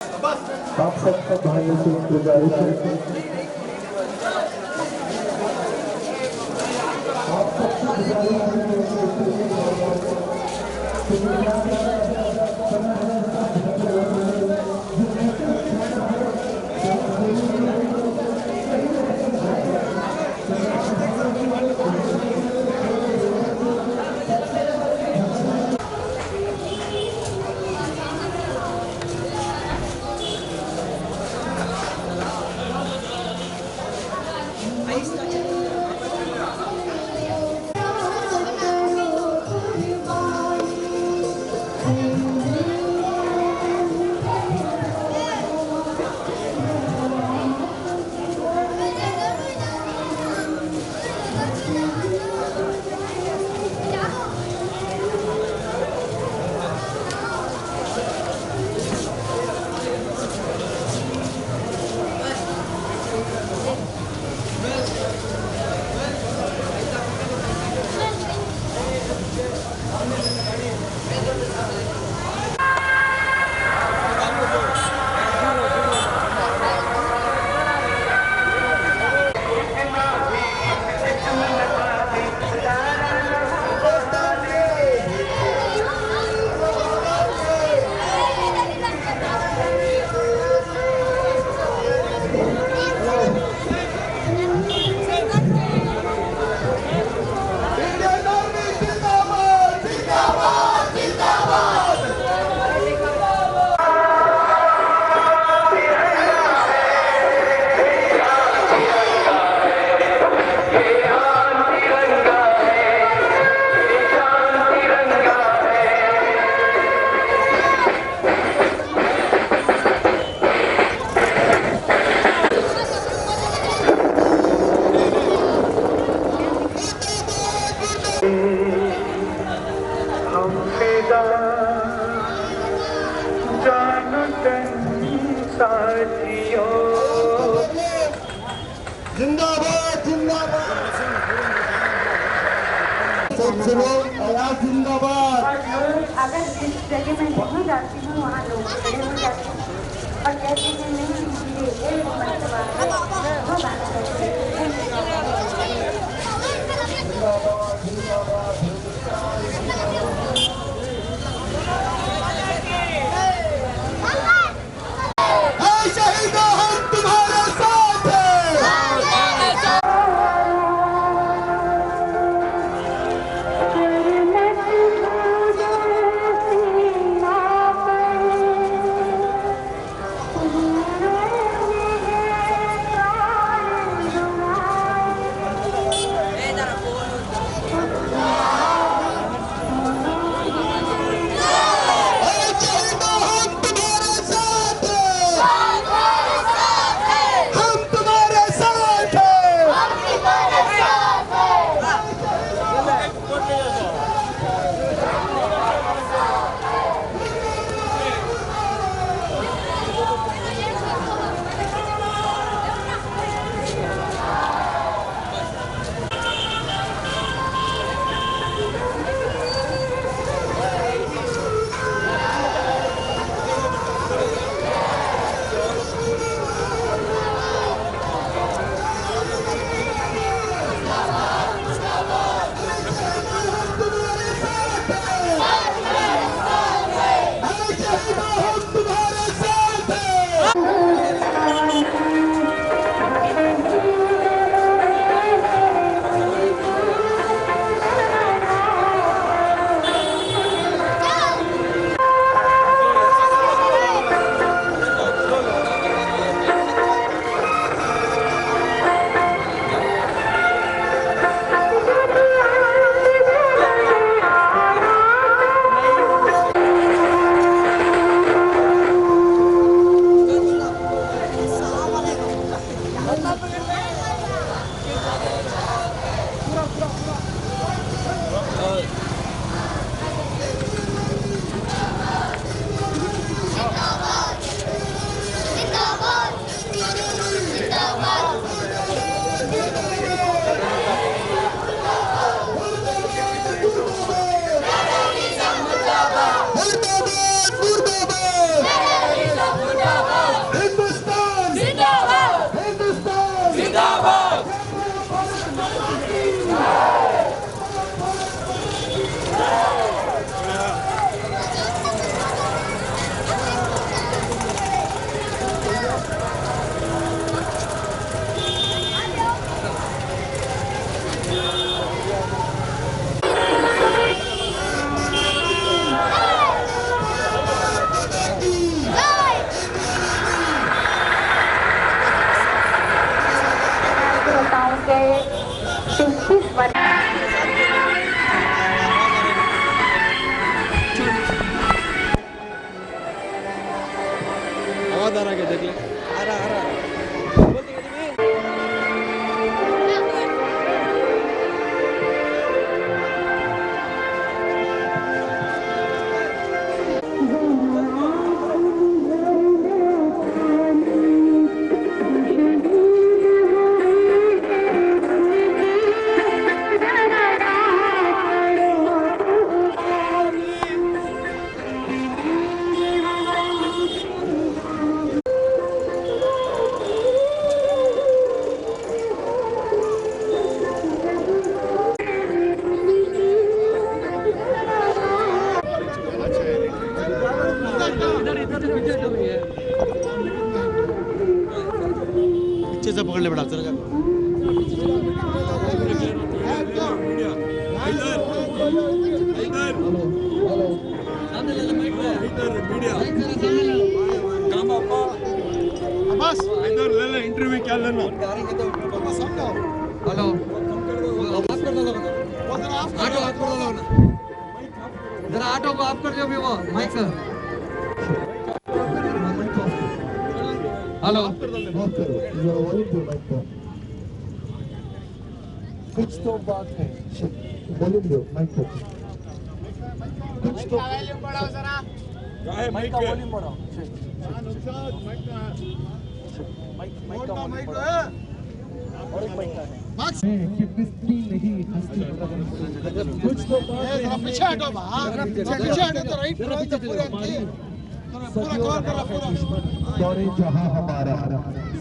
आप सबका भाइयों से गुजारिश है, आप सबसे जिंदाबाद जिंदाबाद जिंदाबाद। अगर जिस जगह मैं नहीं जाती हूँ वहाँ लोग खड़े हो जाते हैं और कहते हैं नहीं ये मरतबा है वो बात करते हैं। पीछे से पकड़ ले बड़ा चला जा। इंटरव्यू क्या लेना? हेलो जरा ऑटो को आप कर दो भी वो माइक सर। हेलो कुछ तो बात है, वॉल्यूम दो माइक पर। कुछ तो माइक का वॉल्यूम बढ़ाओ। माइक का वॉल्यूम बढ़ाओ। और एक माइक का है कि बिस्ती नहीं हंसती। कुछ तो बात है, पीछे हटो बाहर, पीछे हटो तो राइट पूरा कवर करो पूरा। दौरे जहां हमारा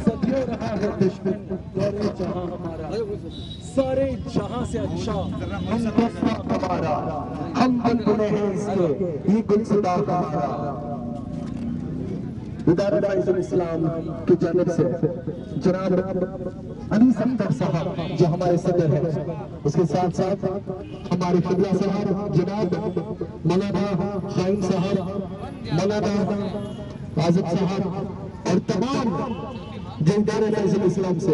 सदियों रहा है दुश्मन, दौरे जहां हमारा सारे जहां से अच्छा हिंदुस्तान हमारा। हम बुलबुलें हैं इसके, ये गुलसिता हमारा। इदारा फैज़ुल इस्लाम की जानिब से जनाब अनीस अख्तर साहब जो हमारे सदर हैं, उसके साथ साथ हमारे क़िबला साहब जनाब मौलाना ख़ाइम साहब, मौलाना आज़म साहब और तमाम जो इदारा फैज़ुल इस्लाम से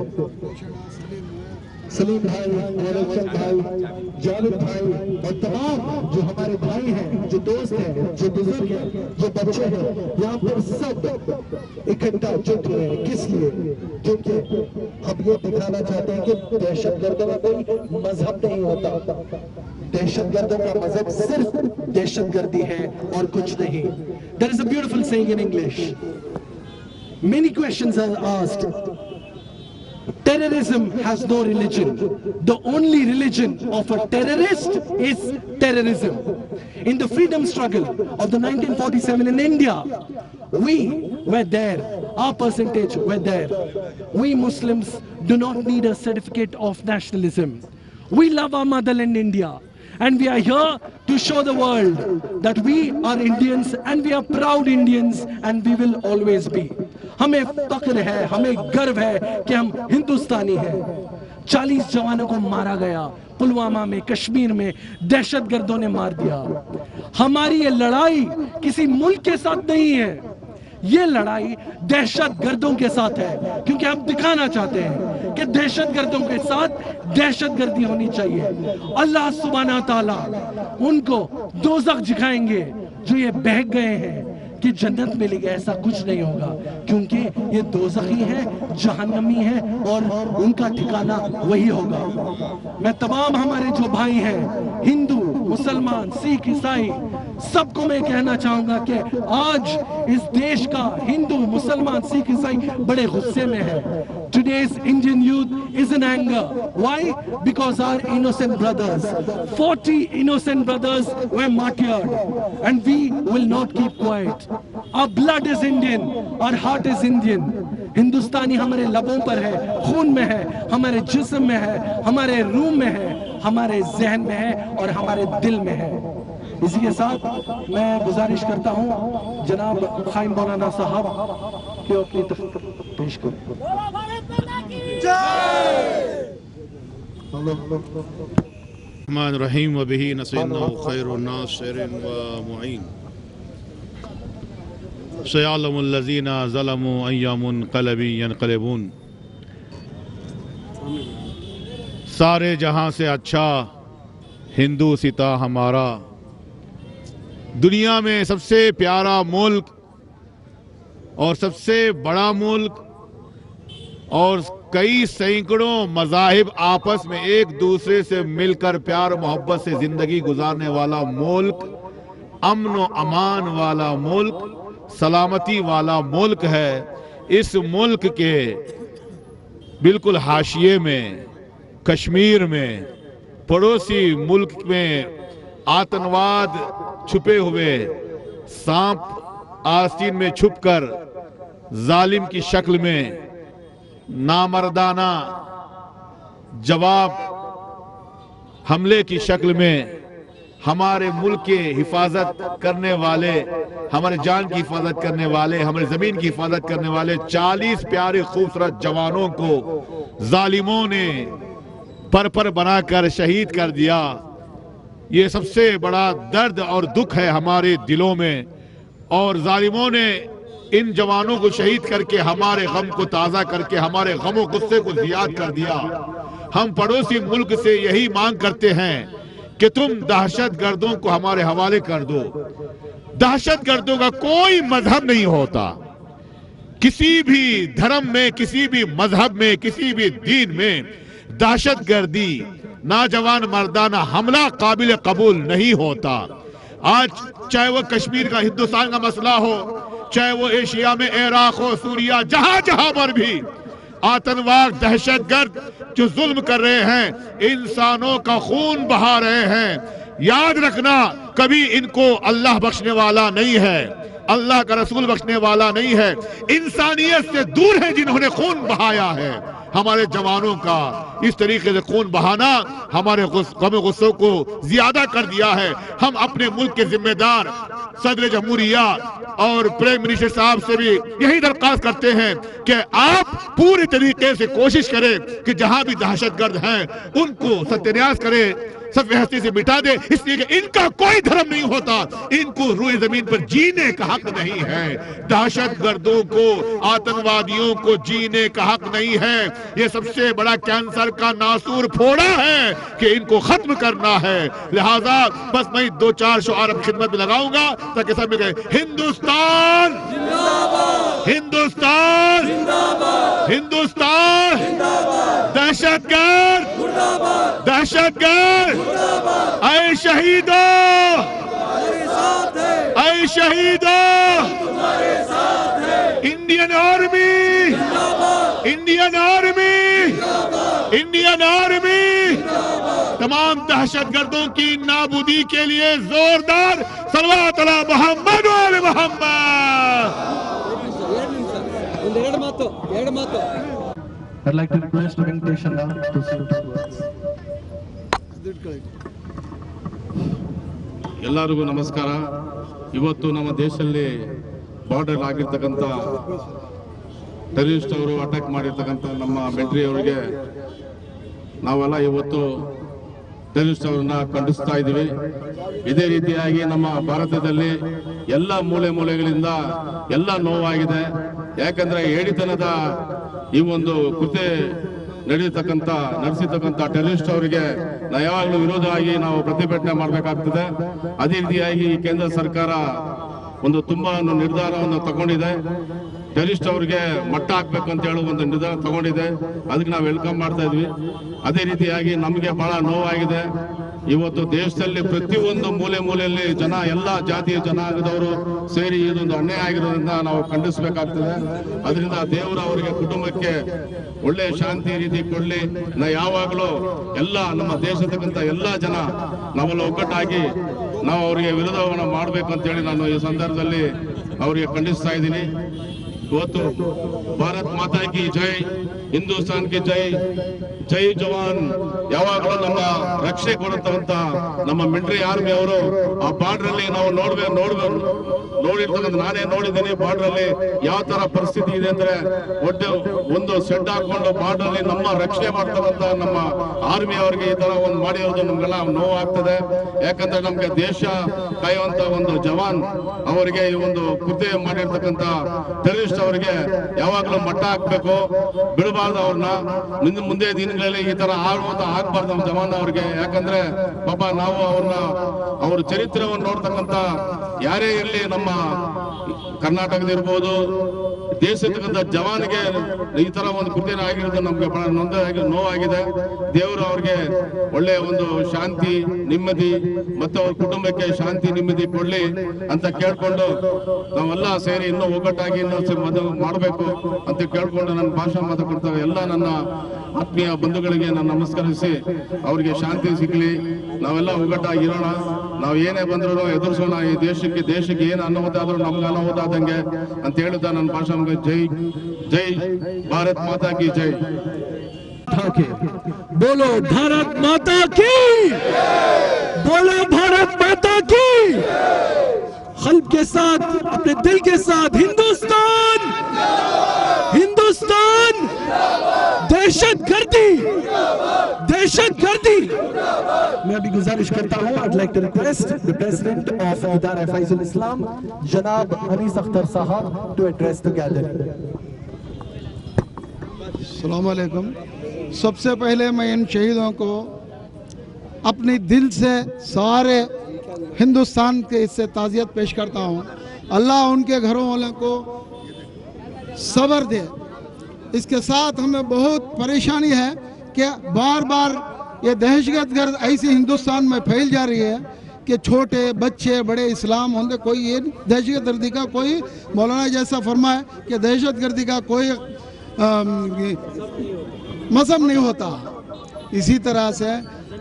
सलीम भाई, औरचंद भाई, जावेद भाई और तमाम जो हमारे भाई हैं, जो दोस्त हैं, जो बुजुर्ग हैं, जो बच्चे हैं, यहाँ पर सब इकट्ठा जुट रहे हैं। किस लिए? क्योंकि हम ये दिखाना चाहते हैं कि दहशतगर्दों का कोई मजहब नहीं होता। दहशतगर्दों का मजहब सिर्फ दहशतगर्दी है और कुछ नहीं। There is a beautiful saying in English. Many questions are asked. Terrorism has no religion. The only religion of a terrorist is terrorism. In the freedom struggle of the 1947 in India, we were there. Our percentage were there. We Muslims do not need a certificate of nationalism. We love our motherland India. And we are here to show the world that we are Indians and we are proud Indians and we will always be. हमें फख्र है, हमें गर्व है कि हम हिंदुस्तानी हैं। 40 जवानों को मारा गया पुलवामा में, कश्मीर में दहशतगर्दों ने मार दिया। हमारी ये लड़ाई किसी मुल्क के साथ नहीं है, ये लड़ाई दहशतगर्दों के साथ है, क्योंकि हम दिखाना चाहते हैं कि दहशतगर्दों के साथ दहशतगर्दी होनी चाहिए। अल्लाह सुब्हाना ताला उनको दोज़ख दिखाएंगे जो ये बहक गए हैं कि जन्नत मिलेगी, ऐसा कुछ नहीं होगा, क्योंकि ये दोज़खी है, जहन्नमी है और उनका ठिकाना वही होगा। मैं तमाम हमारे जो भाई हैं, हिंदू, मुसलमान, सिख, ईसाई, सबको मैं कहना चाहूंगा कि आज इस देश का हिंदू, मुसलमान, सिख, ईसाई बड़े गुस्से में है। Today's Indian youth is in anger. Why? Because our innocent brothers, 40 innocent brothers were martyred, and we will not keep quiet. Our blood is Indian, our heart is Indian. हिंदुस्तानी हमारे लबों पर है, खून में है, हमारे जिस्म में है, हमारे रूह में है, हमारे जहन में है और हमारे दिल में है। इसी के साथ मैं गुजारिश करता हूँ जनाब ख़ाइम मौलाना साहब कि अपनी तकरीर पेश करें। रहमान रहीम व बिही नस्ताईन खैरुन नासिरिन व मुईन सयअलमुल लज़ीना ज़लमू अय्या मुनक़लिबिन यनक़लिबून। सारे जहां से अच्छा हिंदू सिता हमारा, दुनिया में सबसे प्यारा मुल्क और सबसे बड़ा मुल्क और कई सैकड़ों मज़ाहिब आपस में एक दूसरे से मिलकर प्यार मोहब्बत से जिंदगी गुजारने वाला मुल्क, अमन व अमान वाला मुल्क, सलामती वाला मुल्क है। इस मुल्क के बिल्कुल हाशिए में, कश्मीर में, पड़ोसी मुल्क में आतंकवाद छुपे हुए सांप आस्तीन में छुपकर जालिम की शक्ल में नामर्दाना जवाब हमले की शक्ल में हमारे मुल्क के हिफाजत करने वाले, हमारे जान की हिफाजत करने वाले, हमारी जमीन की हिफाजत करने वाले 40 प्यारे खूबसूरत जवानों को जालिमों ने पर बनाकर शहीद कर दिया। ये सबसे बड़ा दर्द और दुख है हमारे दिलों में, और जालिमों ने इन जवानों को शहीद करके हमारे गम को ताजा करके हमारे गमों गुस्से को जियाद कर दिया। हम पड़ोसी मुल्क से यही मांग करते हैं कि तुम दहशतगर्दों को हमारे हवाले कर दो। दहशतगर्दों का कोई मजहब नहीं होता, किसी भी धर्म में, किसी भी मजहब में, किसी भी दीन में दहशतगर्दी, नौजवान मर्दाना हमला काबिल कबूल नहीं होता। आज चाहे वो कश्मीर का, हिंदुस्तान का मसला हो, चाहे वो एशिया में इराक हो, सूरिया, जहां जहां पर भी आतंकवाद, दहशतगर्द जो जुल्म कर रहे हैं, इंसानों का खून बहा रहे हैं, याद रखना कभी इनको अल्लाह बख्शने वाला नहीं है, अल्लाह का रसूल बख्शने वाला नहीं है। इंसानियत से दूर है जिन्होंने खून बहाया है हमारे जवानों का। इस तरीके से खून बहाना हमारे गम गुस्सों को ज्यादा कर दिया है। हम अपने मुल्क के जिम्मेदार सदर जमहूरिया और प्राइम मिनिस्टर साहब से भी यही दरख्वास्त करते हैं कि आप पूरी तरीके से कोशिश करें कि जहां भी दहशतगर्द हैं उनको सत्यानाश करें, सब हस्ती से मिटा दे, इसलिए कि इनका कोई धर्म नहीं होता, इनको रूए जमीन पर जीने का हक नहीं है। दहशतगर्दों को, आतंकवादियों को जीने का हक नहीं है। ये सबसे बड़ा कैंसर का नासूर फोड़ा है कि इनको खत्म करना है। लिहाजा बस मैं 2-4 शुआर अब खिदमत में लगाऊंगा ताकि सब में कहे हिंदुस्तान जिंदाबाद, हिंदुस्तान जिंदाबाद, हिंदुस्तान जिंदाबाद, दहशतगर्द मुर्दाबाद, दहशतगर्द ऐ शहीदों, ऐ शहीदों, Indian army, Indian army, Indian army तमाम दहशतगर्दों की नाबूदी के लिए जोरदार सल्लल्लाहु अलैहि मोहम्मद वाले Mohammad. I'd like to request Venkatesh now to say a few words. ಎಲ್ಲರಿಗೂ ನಮಸ್ಕಾರ. ಇವತ್ತು ನಮ್ಮ ದೇಶದಲ್ಲಿ ಬಾರ್ಡರ್ ಆಗಿರ್ತಕ್ಕಂಥ ಟೆರರಿಸ್ಟ್ ಅವರು ಅಟ್ಯಾಕ್ ಮಾಡಿರ್ತಕ್ಕಂಥ ನಮ್ಮ ಮಿಲಿಟರಿ ಅವರಿಗೆ ನಾವೆಲ್ಲ ಇವತ್ತು ಟೆರರಿಸ್ಟ್ ಅವರನ್ನ ಖಂಡಿಸ್ತಾ ಇದ್ದೀವಿ. ಇದೇ ರೀತಿಯಾಗಿ ನಮ್ಮ ಭಾರತದಲ್ಲಿ ಎಲ್ಲ ಮೂಲೆ ಮೂಲೆಗಳಿಂದ ಎಲ್ಲ ನೋವಾಗಿದೆ. ಯಾಕಂದ್ರೆ ಏಡಿತನದ ಈ ಒಂದು ಕೃತ್ಯ ನಡೆಸಿರ್ತಕ್ಕಂಥ ಟೆರರಿಸ್ಟ್ ಅವರಿಗೆ ಯಾವಾಗಲೂ ವಿರೋಧವಾಗಿ ನಾವು ಪ್ರತಿಭಟನೆ ಮಾಡಬೇಕಾಗ್ತದೆ. ಅದೇ ರೀತಿಯಾಗಿ ಕೇಂದ್ರ ಸರ್ಕಾರ ಒಂದು ತುಂಬಾ ನಿರ್ಧಾರವನ್ನು ತಗೊಂಡಿದೆ. ಟೆರರಿಸ್ಟ್ ಅವರಿಗೆ ಮಟ್ಟ ಹಾಕ್ಬೇಕು ಅಂತ ಹೇಳಿ ಒಂದು ನಿರ್ಧಾರ ತಗೊಂಡಿದೆ. ಅದಕ್ಕೆ ನಾವು ವೆಲ್ಕಮ್ ಮಾಡ್ತಾ ಇದ್ವಿ. ಅದೇ ರೀತಿಯಾಗಿ ನಮಗೆ ಬಹಳ ನೋವಾಗಿದೆ. ಇವತ್ತು ದೇಶದಲ್ಲಿ ಪ್ರತಿಯೊಂದು ಮೂಲೆ ಮೂಲೆಯಲ್ಲಿ ಜನ, ಎಲ್ಲ ಜಾತಿಯ ಜನಾಂಗದವರು ಸೇರಿ ಇದೊಂದು ಅನ್ಯಾಯ ಆಗಿರೋದ್ರಿಂದ ನಾವು ಖಂಡಿಸಬೇಕಾಗ್ತದೆ. ಅದರಿಂದ ದೇವರು ಅವರಿಗೆ ಕುಟುಂಬಕ್ಕೆ ಒಳ್ಳೆ ಶಾಂತಿ ರೀತಿ ಕೊಡ್ಲಿ. ಯಾವಾಗಲೂ ಎಲ್ಲ ನಮ್ಮ ದೇಶದಕ್ಕಂತ ಎಲ್ಲ ಜನ ನಾವೆಲ್ಲ ಒಗ್ಗಟ್ಟಾಗಿ ನಾವು ಅವರಿಗೆ ವಿರೋಧವನ್ನು ಮಾಡಬೇಕು ಅಂತ ಹೇಳಿ ನಾನು ಈ ಸಂದರ್ಭದಲ್ಲಿ ಅವರಿಗೆ ಖಂಡಿಸ್ತಾ ಇದ್ದೀನಿ. ಇವತ್ತು ಭಾರತ್ ಮಾತಾ ಕಿ ಜೈ, ಹಿಂದೂಸ್ತಾನ್ ಕಿ ಜೈ, ಜೈ ಜವಾನ್. ಯಾವಾಗಲೂ ನಮ್ಮ ರಕ್ಷೆ ಕೊಡುತ್ತಂತ ನಮ್ಮ ಮಿಲಿಟರಿ ಆರ್ಮಿ ಅವರು ಆ ಬಾರ್ಡರ್ ಅಲ್ಲಿ ನಾವು ನೋಡಿರ್ತಕ್ಕಂಥ, ನಾನೇ ನೋಡಿದ್ದೀನಿ ಬಾರ್ಡರ್ ಅಲ್ಲಿ ಯಾವ ತರ ಪರಿಸ್ಥಿತಿ ಇದೆ ಅಂದ್ರೆ, ಒಂದು ಸೆಡ್ ಹಾಕೊಂಡು ಬಾರ್ಡರ್ ಅಲ್ಲಿ ನಮ್ಮ ರಕ್ಷಣೆ ಮಾಡ್ತಕ್ಕಂಥ ನಮ್ಮ ಆರ್ಮಿ ಅವರಿಗೆ ಈ ತರ ಒಂದು ಮಾಡಿರೋದು ನಮ್ಗೆಲ್ಲ ನೋವು ಆಗ್ತದೆ. ಯಾಕಂದ್ರೆ ನಮ್ಗೆ ದೇಶ ಕಾಯುವಂತ ಒಂದು ಜವಾನ್ ಅವರಿಗೆ ಈ ಒಂದು ಕೃತ್ಯ ಮಾಡಿರ್ತಕ್ಕಂಥ ಟೆರರಿಸ್ಟ್ ಅವರಿಗೆ ಯಾವಾಗಲೂ ಮಟ್ಟ ಹಾಕ್ಬೇಕು, ಬಿಡಬಾರ್ದು ಅವ್ರನ್ನ. ಮುಂದೆ ದಿನಗಳಲ್ಲಿ ಈ ತರ ಆಗ್ಬಾರ್ದು ನಮ್ಮ ಜವಾನ್ ಅವ್ರಿಗೆ. ಯಾಕಂದ್ರೆ ಪಾಪ ನಾವು ಅವ್ರ ಚರಿತ್ರೆಯನ್ನು ನೋಡ್ತಕ್ಕಂಥ ಯಾರೇ ಇರಲಿ, ನಮ್ಮ ಕರ್ನಾಟಕದಿರ್ಬೋದು, ದೇಶದ ಜವಾನಿಗೆ ಈ ತರ ಒಂದು ಕೃತ್ಯ ಆಗಿರೋದು ನಮ್ಗೆ ಬಹಳ ನೋವಾಗಿದೆ. ದೇವರು ಅವ್ರಿಗೆ ಒಳ್ಳೆಯ ಒಂದು ಶಾಂತಿ, ನೆಮ್ಮದಿ ಮತ್ತು ಅವ್ರ ಕುಟುಂಬಕ್ಕೆ ಶಾಂತಿ, ನೆಮ್ಮದಿ ಕೊಡ್ಲಿ ಅಂತ ಕೇಳ್ಕೊಂಡು ನಾವೆಲ್ಲ ಸೇರಿ ಇನ್ನೂ ಒಗ್ಗಟ್ಟಾಗಿ ಇನ್ನೂ ಮಾಡಬೇಕು ಅಂತ ಕೇಳ್ಕೊಂಡು ನನ್ನ ಭಾಷಣ ಮಾತಾಡ್ತಾರೆ. ಎಲ್ಲ ನನ್ನ ಆತ್ಮೀಯ ಬಂಧುಗಳಿಗೆ ನಾನು ನಮಸ್ಕರಿಸಿ ಅವರಿಗೆ ಶಾಂತಿ ಸಿಗ್ಲಿ, ನಾವೆಲ್ಲ ಒಗ್ಗಟ್ಟಾಗಿರೋಣ. ನಾವು ಏನೇ ಬಂದ್ರು ಎದುರಿಸೋಣ. ಈ ದೇಶಕ್ಕೆ ಏನು ಅನಾಹುತ ಆದ್ರೂ ನಮ್ಗೆ ಅನಾಹುತ ಆದಂಗೆ ಅಂತ ಹೇಳುತ್ತಾ ನನ್ನ ಭಾಷಣ ಜೈ ಜೈ ಭಾರತ್ ಮಾತಾ ಕಿ ಜೈ. बोलो भारत माता की, बोलो भारत माता की, कल्ब के साथ, अपने दिल के साथ, हिंदुस्तान, हिंदुस्तान, दहशतगर्दी, दहशतगर्दी। मैं अभी गुजारिश करता हूं, I'd like to request the president of इदारा फैजुल इस्लाम जनाब अनीस अख्तर साहब to address the gathering. अस्सलाम वालेकुम। सबसे पहले मैं इन शहीदों को अपने दिल से सारे हिंदुस्तान के इससे ताज़ियत पेश करता हूँ। अल्लाह उनके घरों वालों को सब्र दे। इसके साथ हमें बहुत परेशानी है कि बार बार ये दहशतगर्द ऐसी हिंदुस्तान में फैल जा रही है कि छोटे बच्चे बड़े इस्लाम होंगे, कोई ये दहशतगर्दी का कोई, मौलाना जैसा फरमाए कि दहशतगर्दी का कोई मजहब नहीं होता। इसी तरह से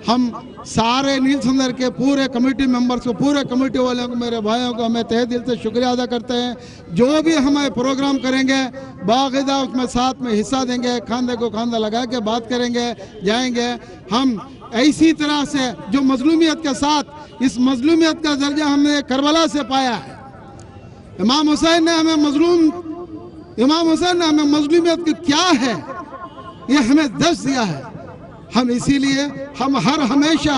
हम सारे नील संदर के पूरे कमेटी मेंबर्स को, पूरे कमेटी वालों को, मेरे भाइयों को मैं तहे दिल से शुक्रिया अदा करते हैं। जो भी हमें प्रोग्राम करेंगे बाकायदा उसमें साथ में हिस्सा देंगे, खांधे को खांधा लगा के बात करेंगे, जाएंगे। हम ऐसी तरह से जो मजलूमियत के साथ, इस मजलूमियत का दर्जा हमने करबला से पाया है। इमाम हुसैन ने हमें मजलूमियत की क्या है ये हमें दर्ज दिया है। हम इसीलिए हम हर हमेशा,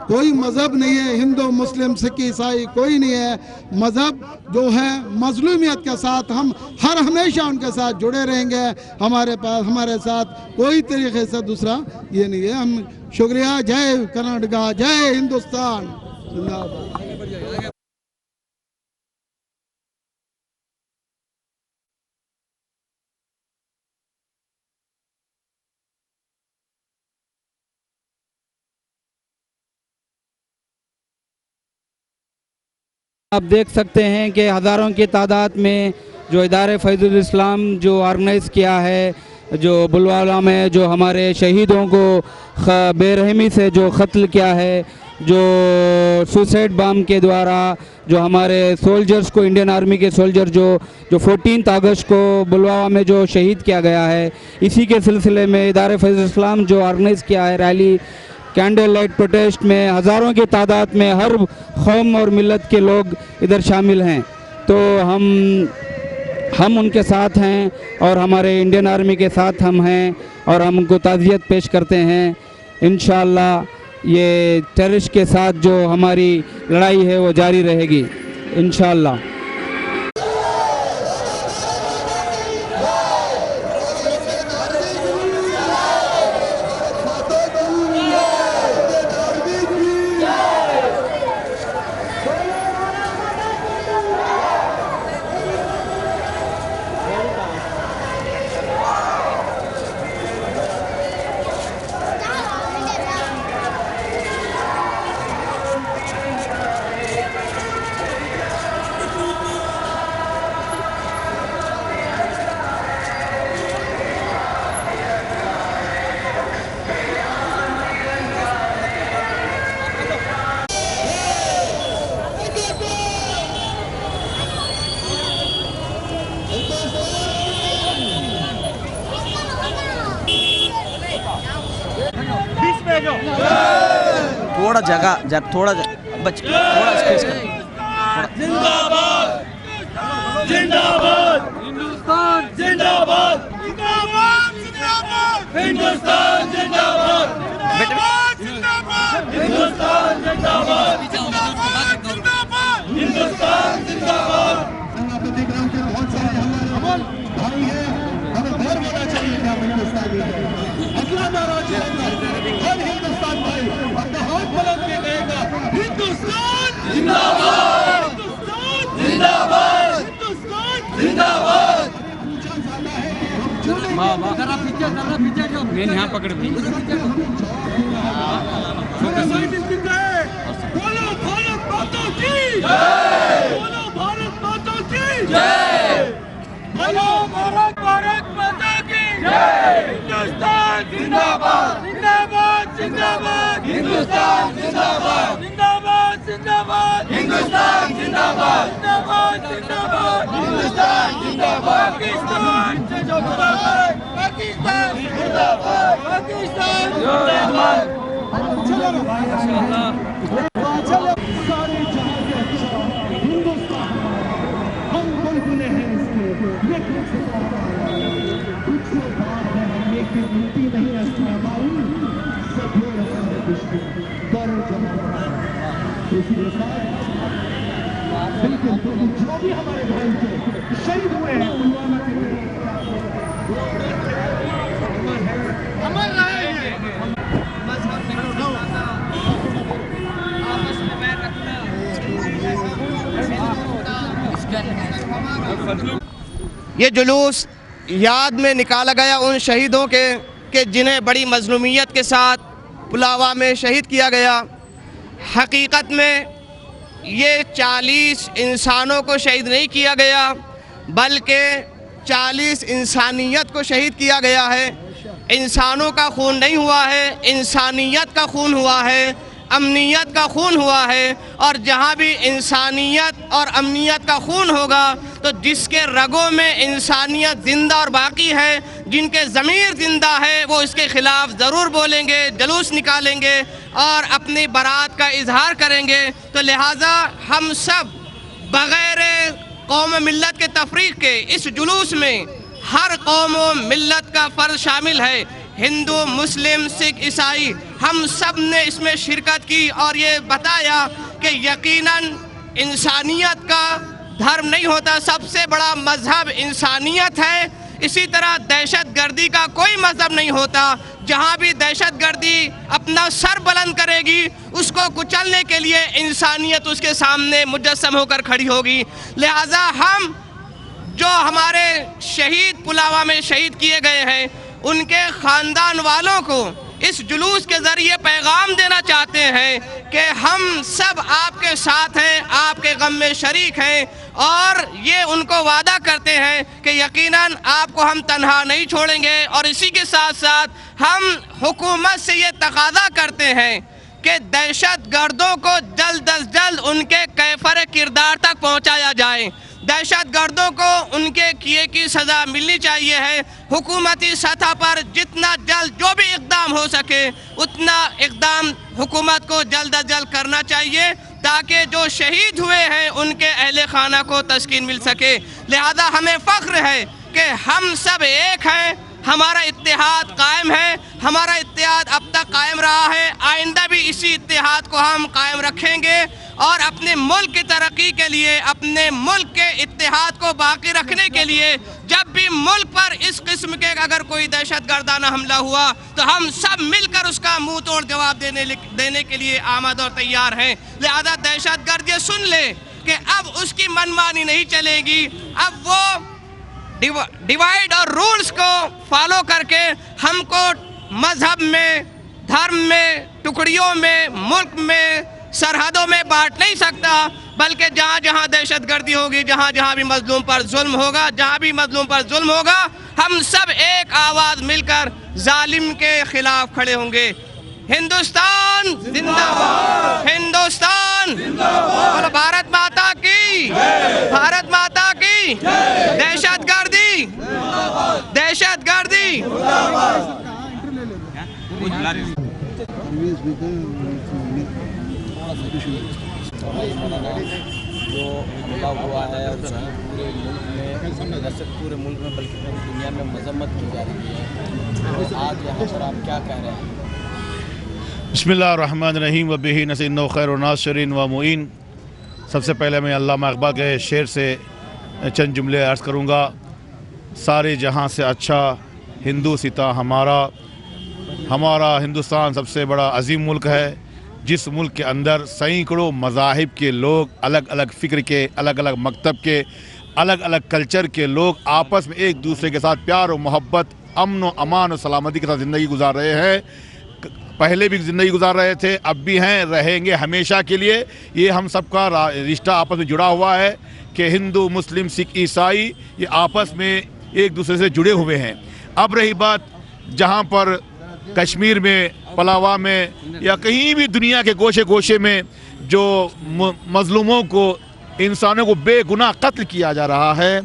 कोई मज़हब नहीं है, हिंदू मुस्लिम सिख ईसाई कोई नहीं है, मज़हब जो है मजलूमियत के साथ हम हर हमेशा उनके साथ जुड़े रहेंगे। हमारे पास, हमारे साथ कोई तरीके से दूसरा ये नहीं है। हम शुक्रिया। जय कर्नाटका, जय हिंदुस्तान, जिंदाबाद। आप देख सकते हैं कि हज़ारों की तादाद में जो इदारे फैजुल इस्लाम जो ऑर्गेनाइज़ किया है, जो बुलवाला में जो हमारे शहीदों को बेरहमी से जो कत्ल किया है, जो सुसाइड बम के द्वारा जो हमारे सोल्जर्स को, इंडियन आर्मी के सोल्जर जो 14 अगस्त को बुलवाला में जो शहीद किया गया है, इसी के सिलसिले में इदारे फैजुल इस्लाम जो ऑर्गेनाइज़ किया है रैली, कैंडल लाइट प्रोटेस्ट में हज़ारों की तादाद में हर कौम और मिलत के लोग इधर शामिल हैं। तो हम उनके साथ हैं और हमारे इंडियन आर्मी के साथ हम हैं और हम उनको ताज़ियत पेश करते हैं। इंशाअल्लाह ये टेररिस्ट के साथ जो हमारी लड़ाई है वो जारी रहेगी इंशाअल्लाह। थोड़ा जगह थोड़ा बच थोड़ा स्पेस कर। जिंदाबाद, जिंदाबाद, हिंदुस्तान जिंदाबाद, जिंदाबाद, जिंदाबाद, हिंदुस्तान जिंदाबाद, जिंदाबाद, जिंदाबाद, हिंदुस्तान जिंदाबाद, जिंदाबाद, जिंदाबाद, हिंदुस्तान जिंदाबाद। मैं आपको देख रहा हूँ कि बहुत सारे हमारे भाई हैं, हमें बहुत होना चाहिए कि हम हिंदुस्तानी हैं। अगला नारा चलेगा, हर हिंदुस्तान भाई अपना हाथ बुलंद के कहेगा, हिंदुस्तान जिंदाबाद, हिंदुस्तान जिंदाबाद, हिंदुस्तान जिंदाबाद। जरा पीछे जो मेन यहाँ पकड़ भी बोलो भारत माता की जय, बोलो भारत माता की जय, बोलो भारत माता की जय। हिंदुस्तान जिंदाबाद, जिंदाबाद, जिंदाबाद, हिंदुस्तान जिंदाबाद, जिंदाबाद, जिंदाबाद, हिंदुस्तान जिंदाबाद, जिंदाबाद, जिंदाबाद, हिंदुस्तान जिंदाबाद, पाकिस्तान जिंदाबाद, पाकिस्तान जिंदाबाद, पाकिस्तान जिंदाबाद। चलो सारे ये कुछ बात है हम एक की गिनती नहीं अस्ताबाई सब हो हमारे दुश्मन दौर जमाना इसी के साथ बिल्कुल जो भी हमारे भाई थे शहीद हुए हैं पुलवामा के अमर रहे ये जुलूस याद में निकाला गया उन शहीदों के जिन्हें बड़ी मजलूमियत के साथ पुलवामा में शहीद किया गया। हकीकत में ये 40 इंसानों को शहीद नहीं किया गया बल्कि 40 इंसानियत को शहीद किया गया है। इंसानों का खून नहीं हुआ है, इंसानियत का खून हुआ है, अमनियत का खून हुआ है। और जहाँ भी इंसानियत और अमनियत का खून होगा तो जिसके रगों में इंसानियत ज़िंदा और बाकी है, जिनके ज़मीर ज़िंदा है, वो इसके ख़िलाफ़ ज़रूर बोलेंगे, जुलूस निकालेंगे और अपनी बरात का इजहार करेंगे। तो लिहाजा हम सब बग़ैर कौम मिल्लत के तफरीक़ के इस जुलूस में हर कौम व मिल्लत का फ़र्ज शामिल है। हिंदू, मुस्लिम, सिख, ईसाई, हम सब ने इसमें शिरकत की और ये बताया कि यकीनन इंसानियत का धर्म नहीं होता, सबसे बड़ा मज़हब इंसानियत है। इसी तरह दहशतगर्दी का कोई मज़हब नहीं होता। जहाँ भी दहशतगर्दी अपना सर बुलंद करेगी उसको कुचलने के लिए इंसानियत उसके सामने मुजस्सम होकर खड़ी होगी। लिहाजा हम जो हमारे शहीद पुलवामा में शहीद किए गए हैं उनके ख़ानदान वालों को इस जुलूस के ज़रिए पैगाम देना चाहते हैं कि हम सब आपके साथ हैं, आपके गम में शरीक हैं और ये उनको वादा करते हैं कि यकीनन आपको हम तन्हा नहीं छोड़ेंगे। और इसी के साथ साथ हम हुकूमत से ये तकाज़ा करते हैं कि दहशतगर्दों को जल्द अज जल्द उनके कैफर किरदार तक पहुँचाया जाए। दहशतगर्दों को उनके किए की सज़ा मिलनी चाहिए है। हुकूमती सतह पर जितना जल्द जो भी इक़दाम हो सके उतना इक़दाम हुकूमत को जल्द अज जल्द करना चाहिए ताकि जो शहीद हुए हैं उनके अहले खाना को तस्कीन मिल सके। लिहाजा हमें फ़ख्र है कि हम सब एक हैं, हमारा इत्तेहाद कायम है, हमारा इत्तेहाद अब तक कायम रहा है, आइंदा भी इसी इत्तेहाद को हम कायम रखेंगे और अपने मुल्क की तरक्की के लिए, अपने मुल्क के इत्तेहाद को बाकी रखने के लिए जब भी मुल्क पर इस किस्म के अगर कोई दहशतगर्दाना हमला हुआ तो हम सब मिलकर उसका मुंह तोड़ जवाब देने के लिए आमाद और तैयार हैं। लिहाजा दहशतगर्द ये सुन ले कि अब उसकी मनमानी नहीं चलेगी, अब वो डिवाइड और रूल्स को फॉलो करके हमको मजहब में, धर्म में, टुकड़ियों में, मुल्क में, सरहदों में बांट नहीं सकता, बल्कि जहाँ जहाँ दहशतगर्दी होगी, जहाँ जहाँ भी मजलूम पर जुल्म होगा, जहाँ भी मजलूम पर जुल्म होगा, हम सब एक आवाज़ मिलकर जालिम के खिलाफ खड़े होंगे। हिंदुस्तान जिंदाबाद, हिंदुस्तान जिंदाबाद, भारत माता की, भारत माता की, दहशतगर्दी, दहशतगर्दी। जो हमला हुआ है और पूरे मुल्क में, न सिर्फ पूरे मुल्क में बल्कि पूरी दुनिया में मजम्मत की जा रही है, तो आज यहाँ पर आप क्या कह रहे हैं? बिस्मिल्लाहिर्रहमानिर्रहीम व बिही नस्ताईन खैरुन नासिरीन व मुईन। सबसे पहले मैं अल्लामा इक़बाल के शेर से चंद जुमले अर्ज़ करूँगा। सारे जहाँ से अच्छा हिंदू सिता हमारा, हमारा हिंदुस्तान सबसे बड़ा अजीम मुल्क है जिस मुल्क के अंदर सैकड़ों मज़ाहिब के लोग, अलग अलग फ़िक्र के, अलग अलग मकतब के, अलग अलग कल्चर के लोग आपस में एक दूसरे के साथ प्यार और मोहब्बत, अमन व अमान और सलामती के साथ ज़िंदगी गुजार रहे हैं। पहले भी ज़िंदगी गुजार रहे थे, अब भी हैं, रहेंगे हमेशा के लिए। ये हम सबका रिश्ता आपस में जुड़ा हुआ है कि हिंदू, मुस्लिम, सिख, ईसाई ये आपस में एक दूसरे से जुड़े हुए हैं। अब रही बात जहाँ पर कश्मीर में, पुलवामा में या कहीं भी दुनिया के गोशे गोशे में जो मजलूमों को, इंसानों को बेगुनाह कत्ल किया जा रहा है,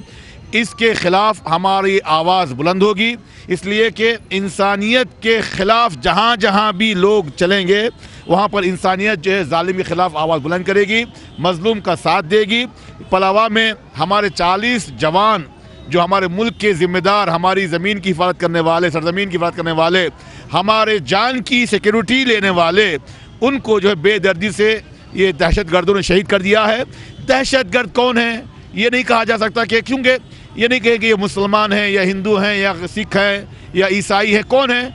इसके ख़िलाफ़ हमारी आवाज़ बुलंद होगी। इसलिए कि इंसानियत के ख़िलाफ़ जहाँ जहाँ भी लोग चलेंगे वहाँ पर इंसानियत जो है ज़ालिम के ख़िलाफ़ आवाज़ बुलंद करेगी, मज़लूम का साथ देगी। पुलवामा में हमारे 40 जवान जो हमारे मुल्क के जिम्मेदार, हमारी ज़मीन की हिफाजत करने वाले, सरजमीन की हिफाजत करने वाले, हमारे जान की सिक्योरिटी लेने वाले, उनको जो है बेदर्दी से ये दहशतगर्दों ने शहीद कर दिया है। दहशतगर्द कौन है ये नहीं कहा जा सकता, कि क्योंकि ये नहीं कहे कि ये मुसलमान हैं या हिंदू हैं या सिख हैं या ईसाई हैं। कौन है?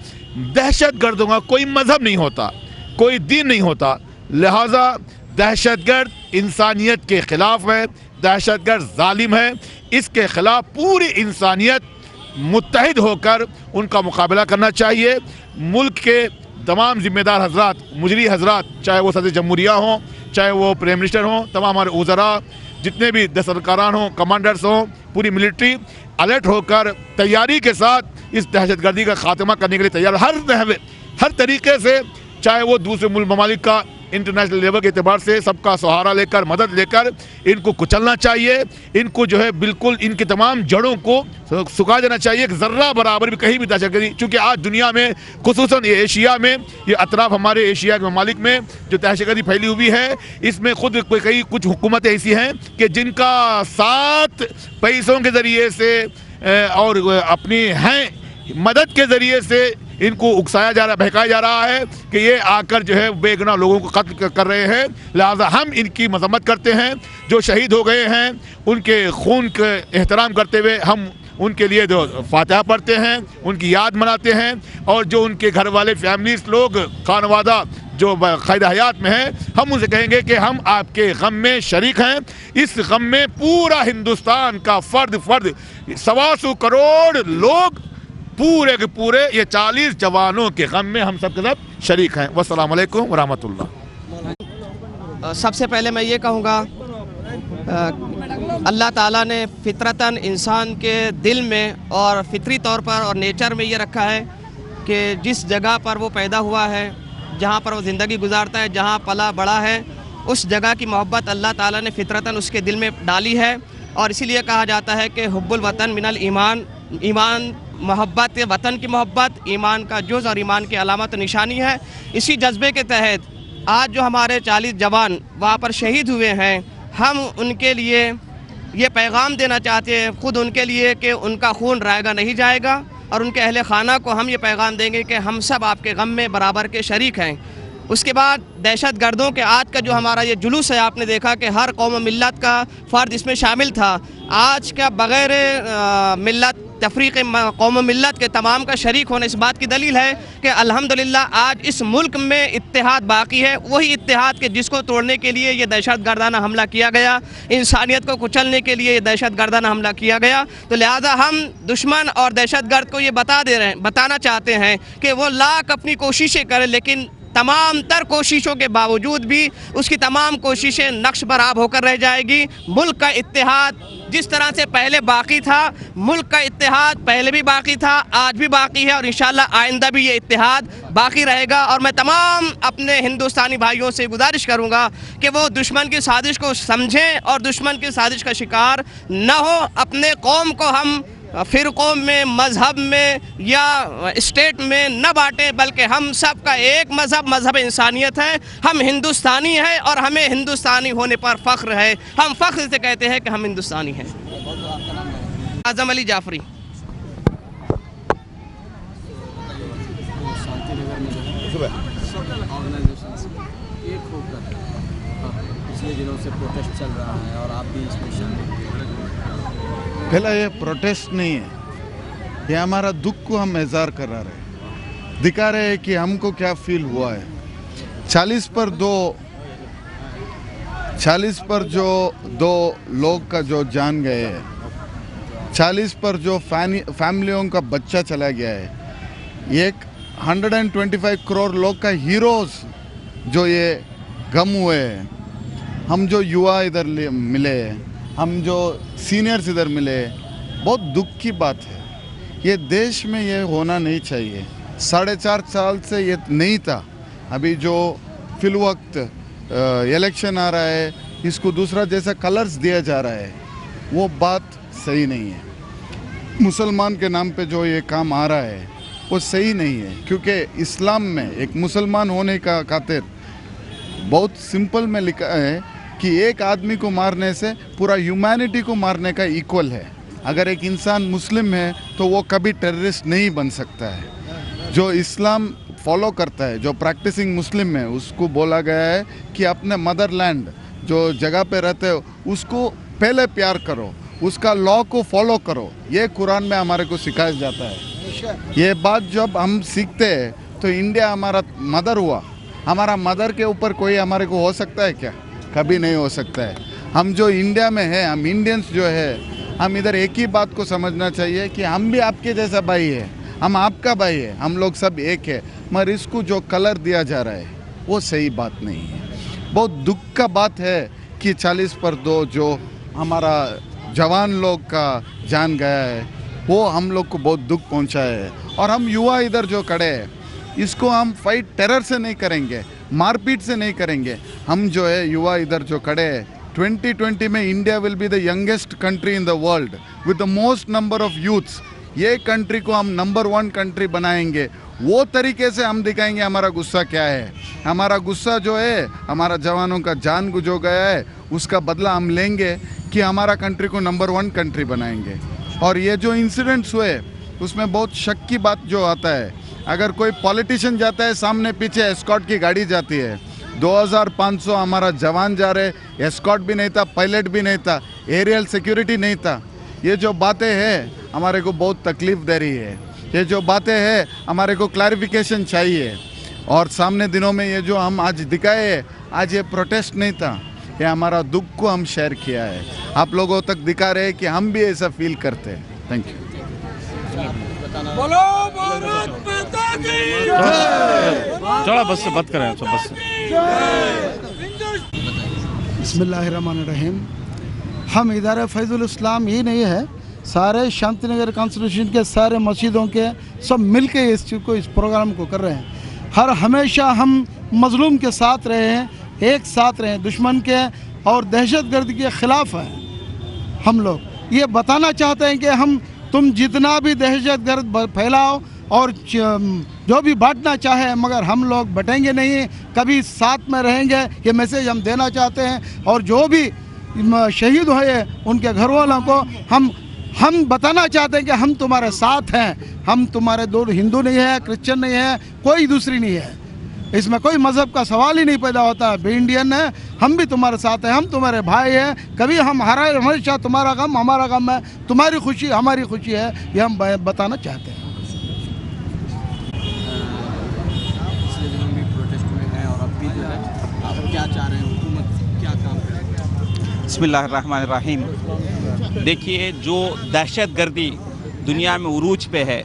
दहशतगर्दों का कोई मज़हब नहीं होता, कोई दीन नहीं होता। लिहाजा दहशतगर्द इंसानियत के ख़िलाफ़ है, दहशतगर्द जालिम है। इसके ख़िलाफ़ पूरी इंसानियत मुत्तहिद होकर उनका मुकाबला करना चाहिए। मुल्क के तमाम ज़िम्मेदार हजरात, मुजरी हजरात, चाहे वो सदर जमहूरिया हों, चाहे वो प्राइम मिनिस्टर हों, तमाम हमारे वज़रा, जितने भी दस्तरकारान हों, कमांडर्स हों, पूरी मिलिट्री अलर्ट होकर तैयारी के साथ इस दहशतगर्दी का खात्मा करने के लिए तैयार, हर तरीके से, चाहे वो दूसरे मुल्क ममालिक का इंटरनेशनल लेवल के एतबार से सबका सहारा लेकर, मदद लेकर इनको कुचलना चाहिए। इनको जो है बिल्कुल इनकी तमाम जड़ों को सुखा देना चाहिए। ज़र्रा बराबर भी कहीं भी दहशतगर्दी, चूँकि आज दुनिया में खुसूसन ये एशिया में, ये अतराफ हमारे एशिया के ममालिक में जो दहशतगर्दी फैली हुई है, इसमें खुद कई कुछ हुकूमतें ऐसी हैं कि जिनका 7 पैसों के ज़रिए से और अपनी हैं मदद के ज़रिए से इनको उकसाया जा रहा, बहकाया जा रहा है कि ये आकर जो है बेगुनाह लोगों को कत्ल कर रहे हैं। लिहाजा हम इनकी मजम्मत करते हैं। जो शहीद हो गए हैं उनके खून के एहतराम करते हुए हम उनके लिए जो फातिहा पढ़ते हैं, उनकी याद मनाते हैं। और जो उनके घर वाले फैमिलीज लोग, खानवादा जो क़ैद हयात में हैं, हम उनसे कहेंगे कि हम आपके गम में शरीक हैं। इस गम में पूरा हिंदुस्तान का फ़र्द 125 करोड़ लोग पूरे के पूरे ये 40 जवानों के गम में हम सब के सब शरीक हैं। वस्सलाम अलैकुम व रहमतुल्लाह। सबसे पहले मैं ये कहूँगा, अल्लाह ताला ने फितरतन इंसान के दिल में और फितरी तौर पर और नेचर में ये रखा है कि जिस जगह पर वो पैदा हुआ है, जहाँ पर वो ज़िंदगी गुजारता है, जहाँ पला बड़ा है, उस जगह की मोहब्बत अल्लाह ताला ने फितरतन उसके दिल में डाली है। और इसीलिए कहा जाता है कि हुब्बुल वतन मिनल ईमान, ईमान मोहब्बत, वतन की मोहब्बत ईमान का जुज़ और ईमान की अलामत निशानी है। इसी जज्बे के तहत आज जो हमारे 40 जवान वहाँ पर शहीद हुए हैं, हम उनके लिए ये पैगाम देना चाहते हैं, ख़ुद उनके लिए, कि उनका खून रायगा नहीं जाएगा। और उनके अहले खाना को हम ये पैगाम देंगे कि हम सब आपके गम में बराबर के शरीक हैं। उसके बाद दहशत गर्दों के आज का जो हमारा ये जुलूस है, आपने देखा कि हर कौम मिल्लत का फ़र्द इसमें शामिल था। आज का बग़ैर मिल्लत तफरीक़ कौम मिल्लत के तमाम का शरीक होने इस बात की दलील है कि अल्हम्दुलिल्लाह आज इस मुल्क में इत्तेहाद बाकी है। वही इत्तेहाद के जिसको तोड़ने के लिए ये दहशत गर्दाना हमला किया गया, इंसानियत को कुचलने के लिए ये दहशत गर्दाना हमला किया गया। तो लिहाजा हम दुश्मन और दहशत गर्द को ये बताना चाहते हैं कि वो लाख अपनी कोशिशें करें, लेकिन तमाम तर कोशिशों के बावजूद भी उसकी तमाम कोशिशें नक्श बराब होकर रह जाएगी। मुल्क का इत्तेहाद जिस तरह से पहले बाकी था, मुल्क का इत्तेहाद पहले भी बाकी था, आज भी बाकी है और इंशाअल्लाह आइंदा भी ये इत्तेहाद बाकी रहेगा। और मैं तमाम अपने हिंदुस्तानी भाइयों से गुजारिश करूँगा कि वो दुश्मन की साजिश को समझें और दुश्मन की साजिश का शिकार न हो। अपने कौम को हम फ़िरक़ों में, मज़हब में या स्टेट में न बांटें, बल्कि हम सब का एक मज़हब इंसानियत है। हम हिंदुस्तानी हैं और हमें हिंदुस्तानी होने पर फ़ख्र है। हम फ़ख्र से कहते हैं कि हम हिंदुस्तानी हैं। आज़म अली जाफ़री। पिछले दिनों से प्रोटेस्ट चल रहा है और आप भी इसमें शामिल हैं। पहला ये प्रोटेस्ट नहीं है, ये हमारा दुख को हम इज़हार कर रहे हैं, दिखा रहे हैं कि हमको क्या फील हुआ है। 40 पर जो दो लोग का जो जान गए है, 40 पर जो फैमिलियों का बच्चा चला गया है, एक 125 करोड़ लोग का हीरोज़ जो ये गम हुए हैं। हम जो युवा इधर मिले, हम जो सीनियर्स इधर मिले, बहुत दुख की बात है। ये देश में ये होना नहीं चाहिए। 4.5 साल से ये नहीं था। अभी जो फिल वक्त इलेक्शन आ रहा है, इसको दूसरा जैसा कलर्स दिया जा रहा है, वो बात सही नहीं है। मुसलमान के नाम पे जो ये काम आ रहा है वो सही नहीं है, क्योंकि इस्लाम में एक मुसलमान होने का खातिर बहुत सिंपल में लिखा है कि एक आदमी को मारने से पूरा ह्यूमैनिटी को मारने का इक्वल है। अगर एक इंसान मुस्लिम है तो वो कभी टेररिस्ट नहीं बन सकता है। जो इस्लाम फॉलो करता है, जो प्रैक्टिसिंग मुस्लिम है, उसको बोला गया है कि अपने मदरलैंड जो जगह पे रहते हो उसको पहले प्यार करो, उसका लॉ को फॉलो करो। ये कुरान में हमारे को सिखाया जाता है। ये बात जब हम सीखते हैं तो इंडिया हमारा मदर हुआ, हमारा मदर के ऊपर कोई हमारे को हो सकता है क्या? कभी नहीं हो सकता है। हम जो इंडिया में है, हम इंडियंस जो है, हम इधर एक ही बात को समझना चाहिए कि हम भी आपके जैसा भाई है, हम आपका भाई है, हम लोग सब एक है। मगर इसको जो कलर दिया जा रहा है वो सही बात नहीं है। बहुत दुख का बात है कि 40 पर 2 जो हमारा जवान लोग का जान गया है, वो हम लोग को बहुत दुख पहुंचा है। और हम युवा इधर जो खड़े हैं, इसको हम फाइट टेरर से नहीं करेंगे, मारपीट से नहीं करेंगे। हम जो है युवा इधर जो खड़े हैं, 2020 में India will be the youngest country in the world with the most number of youths. ये कंट्री को हम नंबर 1 कंट्री बनाएंगे। वो तरीके से हम दिखाएंगे हमारा गुस्सा क्या है। हमारा गुस्सा जो है, हमारा जवानों का जान जो गया है, उसका बदला हम लेंगे कि हमारा कंट्री को नंबर 1 कंट्री बनाएंगे। और ये जो इंसिडेंट्स हुए उसमें बहुत शक की बात जो आता है, अगर कोई पॉलिटिशियन जाता है, सामने पीछे एस्कॉर्ट की गाड़ी जाती है, 2500 हमारा जवान जा रहे, एस्कॉर्ट भी नहीं था, पायलट भी नहीं था, एरियल सिक्योरिटी नहीं था। ये जो बातें हैं हमारे को बहुत तकलीफ दे रही है। ये जो बातें हैं हमारे को क्लैरिफिकेशन चाहिए। और सामने दिनों में ये जो हम आज दिखाए, आज ये प्रोटेस्ट नहीं था, ये हमारा दुख को हम शेयर किया है, आप लोगों तक दिखा रहे हैं कि हम भी ऐसा फील करते हैं। Thank you. चलो बस से बात करें, बस बिस्मिल्लाहिर्रहमानिर्रहीम। हम इदारा फैज़ुल इस्लाम ही नहीं है, सारे शांतिनगर कॉन्स्टिट्यूशन के सारे मस्जिदों के सब मिल के इस चीज़ को, इस प्रोग्राम को कर रहे हैं। हमेशा हम मज़लूम के साथ रहे हैं, एक साथ रहे हैं, दुश्मन के और दहशतगर्दी के ख़िलाफ़ हैं। हम लोग ये बताना चाहते हैं कि तुम जितना भी दहशतगर्द फैलाओ और जो भी बांटना चाहे, मगर हम लोग बटेंगे नहीं, कभी साथ में रहेंगे। ये मैसेज हम देना चाहते हैं। और जो भी शहीद हुए उनके घर वालों को हम बताना चाहते हैं कि हम तुम्हारे साथ हैं। हम तुम्हारे दूर हिंदू नहीं है, क्रिश्चियन नहीं है, कोई दूसरी नहीं है, इसमें कोई मज़हब का सवाल ही नहीं पैदा होता है। भी इंडियन है, हम भी तुम्हारे साथ हैं, हम तुम्हारे भाई हैं। कभी हमेशा तुम्हारा गम हमारा गम है, तुम्हारी खुशी हमारी खुशी है, ये हम बताना चाहते हैं। पिछले दिनों में प्रोटेस्ट में गए और अब भी जो है आप क्या चाह रहे हैं, हुकूमत क्या काम करेगी? बिस्मिल्लाहिर्रहमानिर्रहीम। देखिए, जो दहशतगर्दी दुनिया में उरूज पे है,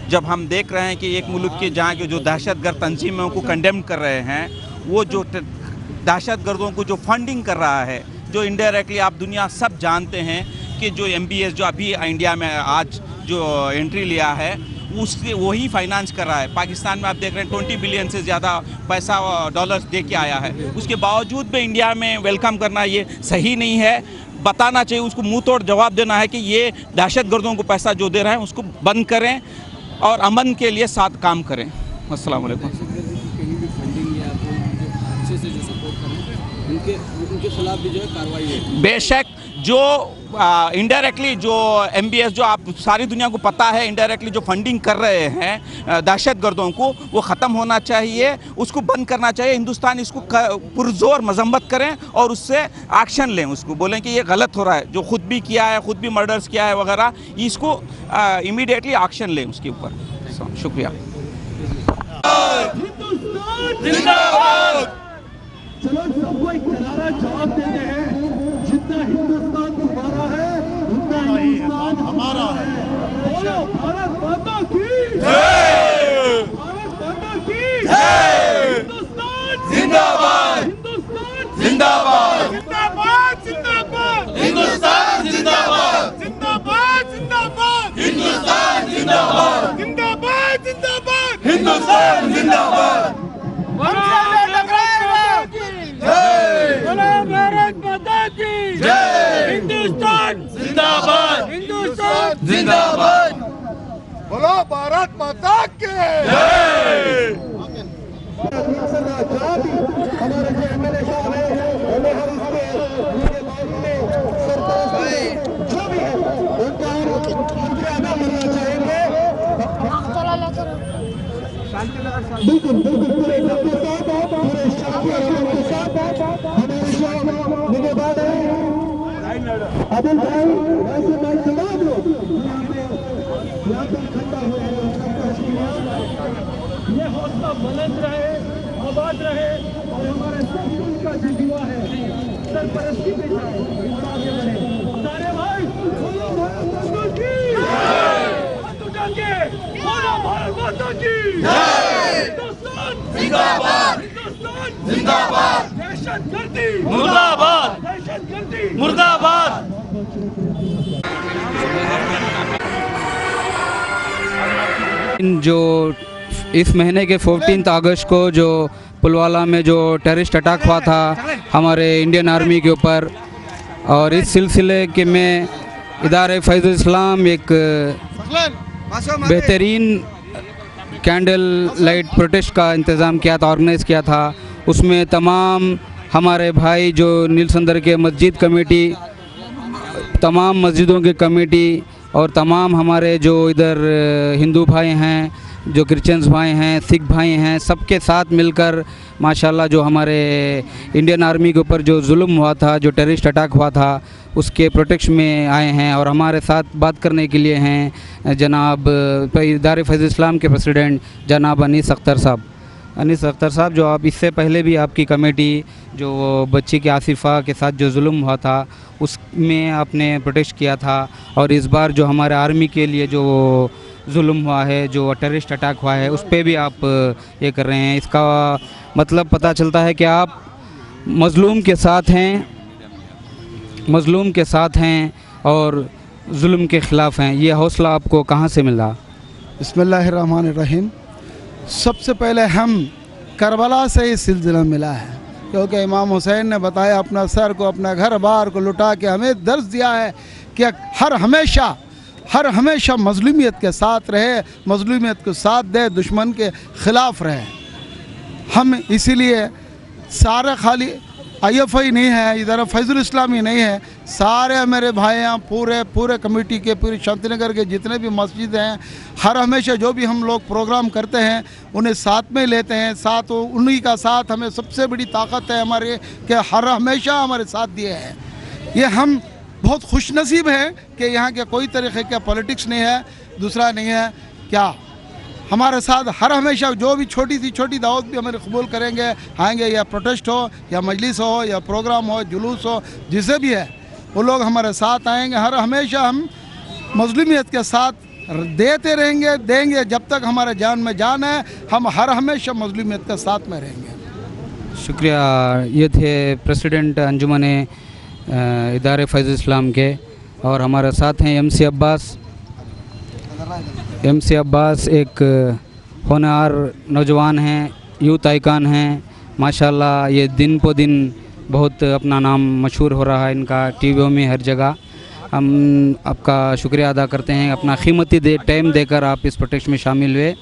जब हम देख रहे हैं कि एक मुल्क के जहाँ के जो दहशतगर्द तंजीमों को कंडेम कर रहे हैं, वो जो दहशतगर्दों को जो फंडिंग कर रहा है, जो इनडायरेक्टली आप दुनिया सब जानते हैं कि जो MBS जो अभी इंडिया में आज जो एंट्री लिया है, उससे वही फाइनेंस कर रहा है। पाकिस्तान में आप देख रहे हैं 20 बिलियन से ज़्यादा पैसा डॉलर्स दे के आया है। उसके बावजूद भी इंडिया में वेलकम करना ये सही नहीं है। बताना चाहिए, उसको मुंह तोड़ जवाब देना है कि ये दहशतगर्दों को पैसा जो दे रहे हैं उसको बंद करें और अमन के लिए साथ काम करें। अस्सलाम वालेकुम। कहीं भी फंडिंग या कोई जो अच्छे से जो सपोर्ट करें, उनके खिलाफ भी जो है कार्रवाई है। बेशक, जो इनडायरेक्टली जो MBS जो आप सारी दुनिया को पता है इनडायरेक्टली जो फंडिंग कर रहे हैं दहशतगर्दों को, वो ख़त्म होना चाहिए, उसको बंद करना चाहिए। हिंदुस्तान इसको पुरजोर मजम्मत करें और उससे एक्शन लें, उसको बोलें कि ये गलत हो रहा है, जो खुद भी किया है, खुद भी मर्डर्स किया है वगैरह, इसको इमीडिएटली एक्शन लें उसके ऊपर। शुक्रिया। चलो सबको एक करारा जवाब देते हैं, जितना हिंदुस्तान तुम्हारा है उतना हिंदुस्तान हमारा है। बोलो भारत माता की जय, भारत माता की जय, हिंदुस्तान जिंदाबाद, हिंदुस्तान जिंदाबाद, जिंदाबाद जिंदाबाद, हिंदुस्तान जिंदाबाद, जिंदाबाद जिंदाबाद, हिंदुस्तान जिंदाबाद, जिंदाबाद जिंदाबाद, हिंदुस्तान जिंदाबाद। भारत माता की जय, हिंदुस्तान जिंदाबाद, हिंदुस्तान जिंदाबाद, बोलो भारत माता की जय। हमारे जो MLA साहब हैं, जो भी है उनका आदिल भाई वैसे मैं तमाम लोग यहाँ पे इकट्ठा हुए हैं और सबका शुक्रिया। ये हौसला बुलंद रहे, आबाद रहे और हमारे सब का जो युवा है सरपरस्ती पे जाए, आगे बढ़े। सारे भाई बोलो भारत माता की जय, हाथ उठा के बोलो भारत माता की जय। हिंदुस्तान जिंदाबाद, हिंदुस्तान जिंदाबाद, दहशतगर्दी मुर्दाबाद, दहशतगर्दी मुर्दाबाद। जो इस महीने के 14 अगस्त को जो पुलवामा में जो टेररिस्ट अटैक हुआ था हमारे इंडियन आर्मी के ऊपर, और इस सिलसिले के में इदारे फैज़ुल इस्लाम एक बेहतरीन कैंडल लाइट प्रोटेस्ट का इंतज़ाम किया था, ऑर्गेनाइज़ किया था। उसमें तमाम हमारे भाई जो नीलसंदर के मस्जिद कमेटी, तमाम मस्जिदों की कमेटी और तमाम हमारे जो इधर हिंदू भाई हैं, जो क्रिश्चियंस भाई हैं, सिख भाई हैं, सबके साथ मिलकर माशाल्लाह जो हमारे इंडियन आर्मी के ऊपर जो जुल्म हुआ था, जो टेररिस्ट अटैक हुआ था, उसके प्रोटेक्शन में आए हैं। और हमारे साथ बात करने के लिए हैं जनाब इदारे फैज़ुल इस्लाम के प्रेसिडेंट जनाब अनीस अख्तर साहब। अनीस अख्तर साहब, जो आप इससे पहले भी आपकी कमेटी जो बच्ची की आसिफ़ा के साथ जो जुल्म हुआ था उसमें आपने प्रोटेस्ट किया था, और इस बार जो हमारे आर्मी के लिए जो जुल्म हुआ है, जो टेररिस्ट अटैक हुआ है, उस पर भी आप ये कर रहे हैं। इसका मतलब पता चलता है कि आप मज़लूम के साथ हैं, मज़लूम के साथ हैं और जुल्म के ख़िलाफ़ हैं। ये हौसला आपको कहाँ से मिला? बिस्मिल्लाहिर्रहमानिर्रहीम। सबसे पहले हम करबला से ही सिलसिला मिला है, क्योंकि इमाम हुसैन ने बताया अपना सर को, अपना घर बार को लुटा के हमें दर्ज दिया है कि हर हमेशा मज़लूमियत के साथ रहे, मज़लूमियत को साथ दे, दुश्मन के ख़िलाफ़ रहे। हम इसीलिए सारे खाली IFI नहीं है, इधर फैज़ुल इस्लाम ही नहीं है, सारे मेरे भाई हैं, पूरे कमेटी के, पूरे शांतिनगर के जितने भी मस्जिद हैं, हर हमेशा जो भी हम लोग प्रोग्राम करते हैं उन्हें साथ में लेते हैं। साथ उन्हीं का साथ हमें सबसे बड़ी ताकत है हमारे कि हर हमेशा हमारे साथ दिए हैं। ये हम बहुत खुशनसीब हैं कि यहाँ के कोई तरीक़े का पॉलिटिक्स नहीं है, दूसरा नहीं है, क्या हमारे साथ हर हमेशा जो भी छोटी सी छोटी दावत भी हमें कबूल करेंगे, आएंगे, या प्रोटेस्ट हो या मजलिस हो या प्रोग्राम हो, जुलूस हो, जिसे भी है वो लोग हमारे साथ आएंगे। हर हमेशा हम मज़लूमियत के साथ देते रहेंगे, देंगे जब तक हमारे जान में जान है, हम हर हमेशा मज़लूमियत के साथ में रहेंगे। शुक्रिया। ये थे प्रेसिडेंट अंजुमन इदारे फैज़ुल इस्लाम के, और हमारे साथ हैं MC अब्बास। MC अब्बास एक होनहार नौजवान हैं, यूथ आइकॉन हैं माशाल्लाह। ये दिन प दिन बहुत अपना नाम मशहूर हो रहा है इनका, टीवियों में हर जगह। हम आपका शुक्रिया अदा करते हैं, अपना कीमती टाइम देकर आप इस प्रोटेस्ट में शामिल हुए।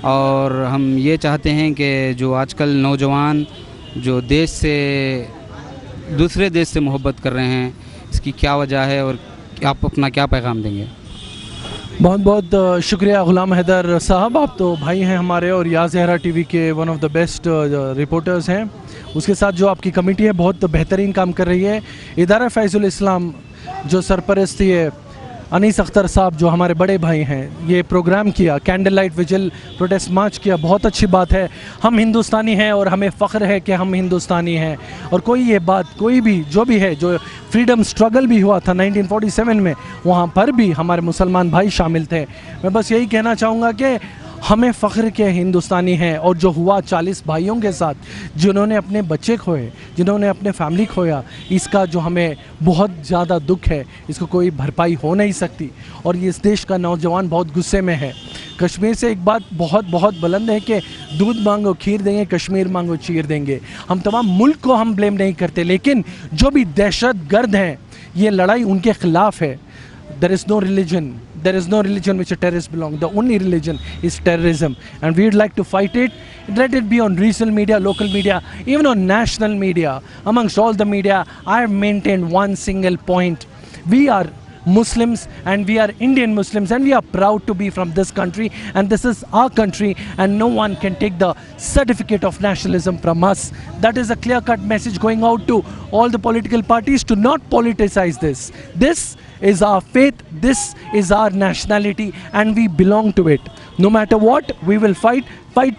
और हम ये चाहते हैं कि जो आजकल नौजवान जो देश से दूसरे देश से मोहब्बत कर रहे हैं, इसकी क्या वजह है और आप अपना क्या पैगाम देंगे? बहुत बहुत शुक्रिया गुलाम हैदर साहब, आप तो भाई हैं हमारे और या ज़हरा TV के one of the best reporters हैं। उसके साथ जो आपकी कमेटी है बहुत बेहतरीन काम कर रही है। इदारा फैज़ुल इस्लाम जो सरपरस्ती है अनीस अख्तर साहब जो हमारे बड़े भाई हैं, ये प्रोग्राम किया, कैंडल लाइट विजिल प्रोटेस्ट मार्च किया, बहुत अच्छी बात है। हम हिंदुस्तानी हैं और हमें फ़ख्र है कि हम हिंदुस्तानी हैं। और कोई ये बात कोई भी जो भी है, जो फ्रीडम स्ट्रगल भी हुआ था 1947 में, वहाँ पर भी हमारे मुसलमान भाई शामिल थे। मैं बस यही कहना चाहूँगा कि हमें फ़ख्र के हिंदुस्तानी हैं। और जो हुआ 40 भाइयों के साथ, जिन्होंने अपने बच्चे खोए, जिन्होंने अपने फैमिली खोया, इसका जो हमें बहुत ज़्यादा दुख है, इसको कोई भरपाई हो नहीं सकती। और ये इस देश का नौजवान बहुत गुस्से में है। कश्मीर से एक बात बहुत बुलंद है कि दूध मांगो खीर देंगे, कश्मीर मांगो चीर देंगे। हम तमाम मुल्क को हम ब्लेम नहीं करते, लेकिन जो भी दहशत गर्द हैं, ये लड़ाई उनके ख़िलाफ़ है। There is no religion which a terrorist belongs. The only religion is terrorism, and we'd like to fight it. Let it be on regional media, local media, even on national media. Amongst all the media, I have maintained one single point: we are Muslims and we are Indian Muslims and we are proud to be from this country and this is our country and no one can take the certificate of nationalism from us. That is a clear-cut message going out to all the political parties to not politicize this. This is our faith, this is our nationality and we belong to it. No matter what, we will fight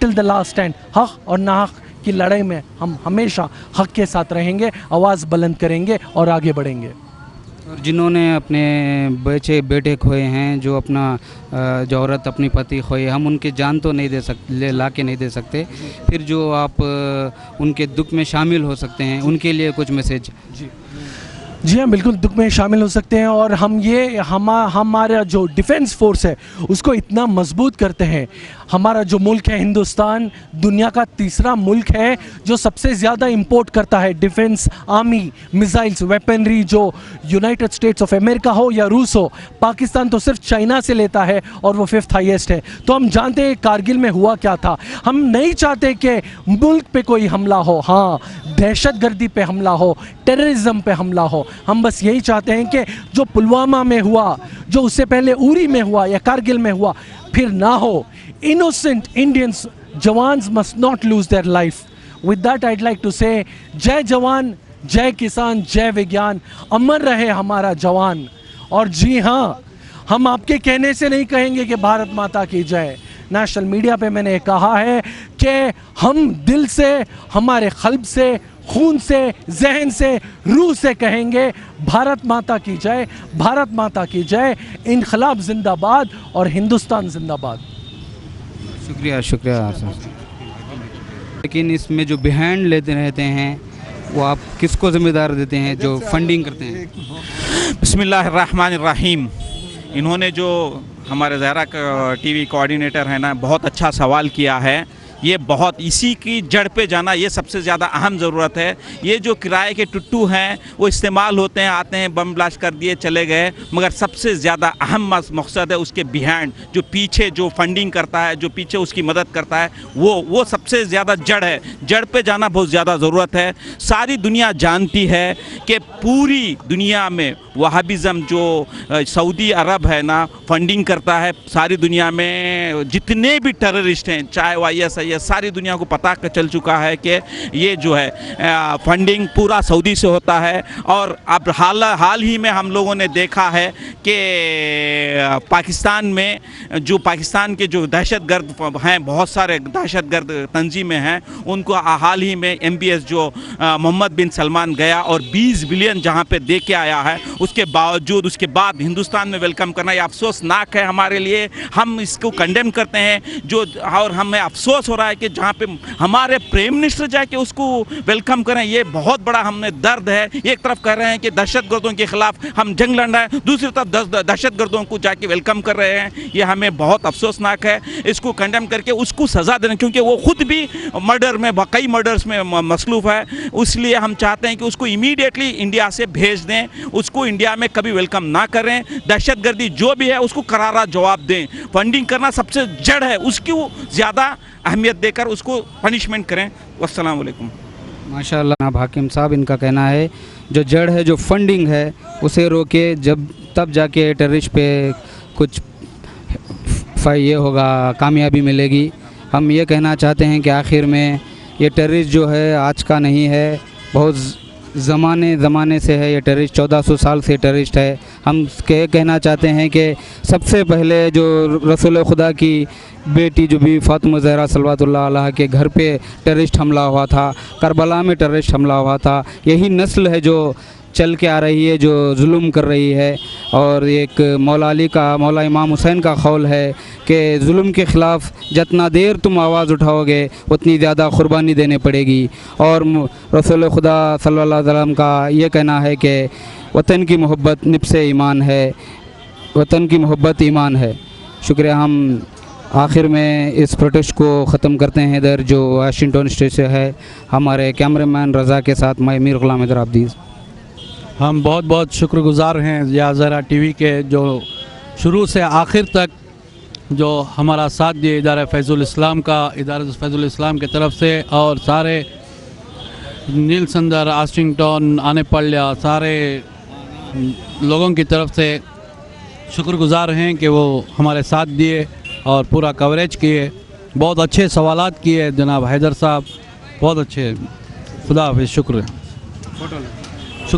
till the last stand. हक और नाहक की लड़ाई में हम हमेशा हक के साथ रहेंगे, आवाज़ बुलंद करेंगे और आगे बढ़ेंगे। और जिन्होंने अपने बेटे खोए हैं, जो जो औरत अपनी पति खोए, हम उनकी जान तो नहीं दे सकते, ला के नहीं दे सकते, फिर जो आप उनके दुख में शामिल हो सकते हैं, उनके लिए कुछ मैसेज। जी हाँ, बिल्कुल दुख में शामिल हो सकते हैं और हम ये हमारा जो डिफेंस फोर्स है उसको इतना मजबूत करते हैं। हमारा जो मुल्क है हिंदुस्तान दुनिया का तीसरा मुल्क है जो सबसे ज़्यादा इंपोर्ट करता है डिफेंस, आर्मी, मिसाइल्स, वेपनरी, जो यूनाइटेड स्टेट्स ऑफ अमेरिका हो या रूस हो। पाकिस्तान तो सिर्फ चाइना से लेता है और वो 5th हाईएस्ट है। तो हम जानते हैं कारगिल में हुआ क्या था। हम नहीं चाहते कि मुल्क पे कोई हमला हो, हाँ दहशतगर्दी पे हमला हो, टेररिज्म पे हमला हो। हम बस यही चाहते हैं कि जो पुलवामा में हुआ, जो उससे पहले उरी में हुआ या कारगिल में हुआ, फिर ना हो। Innocent Indians, jawans must not lose their life. With that, I'd like to say, जय जवान, जय किसान, जय विज्ञान, अमर रहे हमारा जवान। और जी हाँ, हम आपके कहने से नहीं कहेंगे कि भारत माता की जय। नेशनल मीडिया पे मैंने कहा है कि हम दिल से, हमारे क़ल्ब से, खून से, जहन से, रूह से कहेंगे भारत माता की जय, भारत माता की जय, इनकलाब जिंदाबाद और हिंदुस्तान जिंदाबाद। शुक्रिया सर। लेकिन इसमें जो बिहाइंड लेते रहते हैं वो आप किसको ज़िम्मेदार देते हैं जो फंडिंग करते हैं? बिस्मिल्लाहिर्रहमानिर्रहीम। इन्होंने जो हमारे ज़हरा टीवी कोऑर्डिनेटर है ना, बहुत अच्छा सवाल किया है। ये बहुत इसी की जड़ पे जाना ये सबसे ज़्यादा अहम ज़रूरत है। ये जो किराए के टुट्टू हैं वो इस्तेमाल होते हैं, आते हैं, बम ब्लास्ट कर दिए, चले गए, मगर सबसे ज़्यादा अहम मकसद है उसके बिहाइंड, जो पीछे जो फंडिंग करता है, जो पीछे उसकी मदद करता है, वो सबसे ज़्यादा जड़ है। जड़ पे जाना बहुत ज़्यादा ज़रूरत है। सारी दुनिया जानती है कि पूरी दुनिया में वहाबिज़म जो सऊदी अरब है ना फंडिंग करता है, सारी दुनिया में जितने भी टेररिस्ट हैं, चाहे IS है, ये सारी दुनिया को पता चल चुका है कि ये जो है फंडिंग पूरा सऊदी से होता है। और अब हाल ही में हम लोगों ने देखा है कि पाकिस्तान में जो पाकिस्तान के जो दहशतगर्द हैं, बहुत सारे दहशतगर्द तंजीमें हैं, उनको हाल ही में MBS जो मोहम्मद बिन सलमान गया और 20 बिलियन जहाँ पे दे के आया है, उसके बावजूद उसके बाद हिंदुस्तान में वेलकम करना ये अफसोसनाक है हमारे लिए। हम इसको कंडेम करते हैं जो, और हमें अफसोस हो रहा है कि जहाँ पे हमारे प्राइम मिनिस्टर जाके उसको वेलकम करें, ये बहुत बड़ा हमें दर्द है। एक तरफ कह रहे हैं कि दहशतगर्दों के खिलाफ हम जंग लड़ रहे हैं, दूसरी तरफ दहशतगर्दों को जाके वेलकम कर रहे हैं। ये हमें बहुत अफसोसनाक है। इसको कंडेम करके उसको सज़ा देना, क्योंकि वो खुद भी मर्डर में, कई मर्डर्स में मसलूफ़ है, इसलिए हम चाहते हैं कि उसको इमीडिएटली इंडिया से भेज दें, उसको इंडिया में कभी वेलकम ना करें। दहशतगर्दी जो भी है उसको करारा जवाब दें। फंडिंग करना सबसे जड़ है, उसकी ज़्यादा अहमियत देकर उसको पनिशमेंट करें। अस्सलाम वालेकुम। माशाअल्लाह। हाकिम साहब, इनका कहना है जो जड़ है, जो फंडिंग है, उसे रोके, तब जाके टेररिस्ट पे कुछ ये होगा, कामयाबी मिलेगी। हम ये कहना चाहते हैं कि आखिर में ये टेररिस्ट जो है आज का नहीं है, बहुत ज़माने से है ये टेररिस्ट, 1400 साल से टेररिस्ट है। हम कहना चाहते हैं कि सबसे पहले जो रसूल खुदा की बेटी जो भी फातिमा ज़हरा सल्लल्लाहु अलैहा के घर पे टेररिस्ट हमला हुआ था, करबला में टेररिस्ट हमला हुआ था, यही नस्ल है जो चल के आ रही है, जो जुल्म कर रही है। और एक मौला इमाम हुसैन का कौल है कि जुल्म के ख़िलाफ़ जितना देर तुम आवाज़ उठाओगे उतनी ज़्यादा क़ुरबानी देनी पड़ेगी। और रसूल खुदा सल्लल्लाहु अलैहि वसल्लम का ये कहना है कि वतन की मोहब्बत निफ्से ईमान है, वतन की मोहब्बत ईमान है। शुक्रिया। हम आखिर में इस प्रोटेस्ट को ख़त्म करते हैं इधर जो वाशिंगटन स्टेट से है, हमारे कैमरामैन रज़ा के साथ मैं मीर ग़ुलाम हैदर आबदीज़। हम बहुत बहुत शुक्रगुज़ार हैं या ज़हरा टीवी के, जो शुरू से आखिर तक जो हमारा साथ दिए इदारा फैज़ुल इस्लाम का, इदारा फैज़ुल इस्लाम की तरफ से, और सारे नील संदर, वाशिंगटन, आने पड़िया, सारे लोगों की तरफ से शुक्रगुजार हैं कि वो हमारे साथ दिए और पूरा कवरेज किए। बहुत अच्छे सवालात किए जनाब हैदर साहब, बहुत अच्छे। खुदा हाफिज़, शुक्र।